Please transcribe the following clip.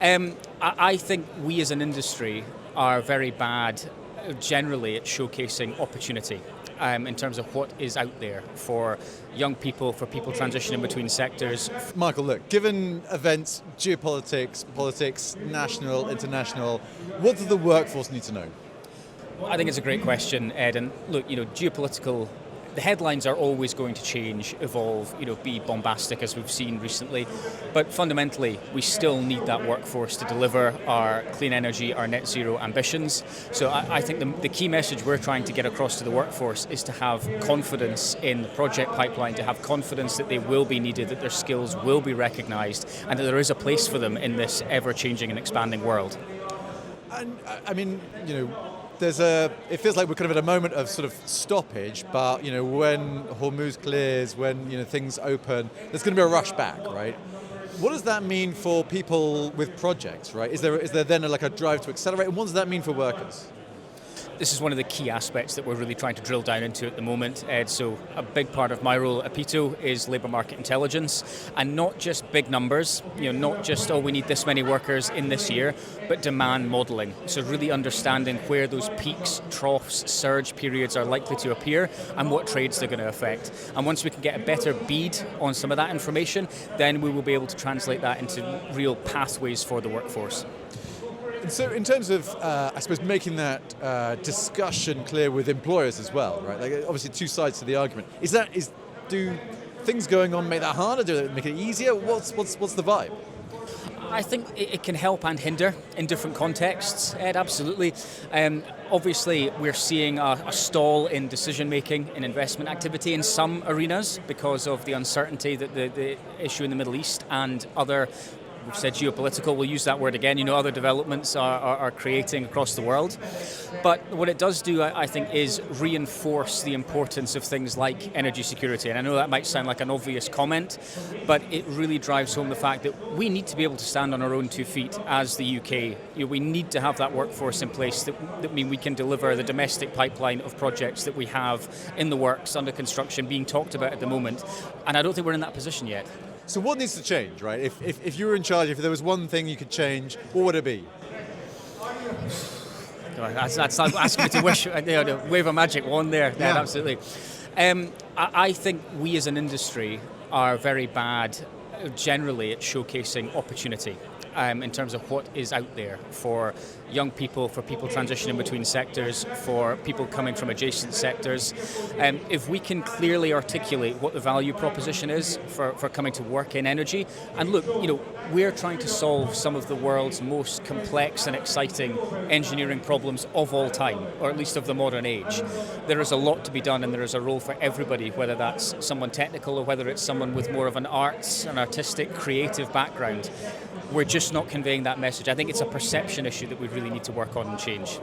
I think we as an industry are very bad generally at showcasing opportunity in terms of what is out there for young people, for people transitioning between sectors. Michael, look, given events, geopolitics, politics, national, international, what does the workforce need to know? I think it's a great question, Ed. And look, geopolitical, the headlines are always going to change, evolve, be bombastic as we've seen recently. But fundamentally, we still need that workforce to deliver our clean energy, our net zero ambitions. So I think the key message we're trying to get across to the workforce is to have confidence in the project pipeline, to have confidence that they will be needed, that their skills will be recognized, and that there is a place for them in this ever-changing and expanding world. And I mean, it feels like we're kind of at a moment of sort of stoppage, but when Hormuz clears, when things open, there's going to be a rush back, right? What does that mean for people with projects, right? Is there then a drive to accelerate, and what does that mean for workers? This is one of the key aspects that we're really trying to drill down into at the moment, Ed. So a big part of my role at OPITO is labour market intelligence, and not just big numbers, not just, we need this many workers in this year, but demand modelling. So really understanding where those peaks, troughs, surge periods are likely to appear and what trades they're going to affect. And once we can get a better bead on some of that information, then we will be able to translate that into real pathways for the workforce. So in terms of, I suppose, making that discussion clear with employers as well, right? Like, obviously two sides to the argument. Do things going on make that harder? Do they make it easier? What's the vibe? I think it can help and hinder in different contexts, Ed, absolutely. Obviously, we're seeing a stall in decision-making, in investment activity in some arenas because of the uncertainty that the issue in the Middle East and other, we've said geopolitical, we'll use that word again, other developments are creating across the world. But what it does do, I think, is reinforce the importance of things like energy security. And I know that might sound like an obvious comment, but it really drives home the fact that we need to be able to stand on our own 2 feet as the UK. We need to have that workforce in place that mean we can deliver the domestic pipeline of projects that we have in the works, under construction, being talked about at the moment. And I don't think we're in that position yet. So what needs to change, right? If you were in charge, if there was one thing you could change, what would it be? That's like asking me to wish, wave a magic wand there. Yeah, absolutely. I think we as an industry are very bad generally at showcasing opportunity in terms of what is out there for young people, for people transitioning between sectors, for people coming from adjacent sectors. If we can clearly articulate what the value proposition is for coming to work in energy, and look, we're trying to solve some of the world's most complex and exciting engineering problems of all time, or at least of the modern age. There is a lot to be done, and there is a role for everybody, whether that's someone technical or whether it's someone with more of an arts, an artistic, creative background. We're just not conveying that message. I think it's a perception issue that we really need to work on and change.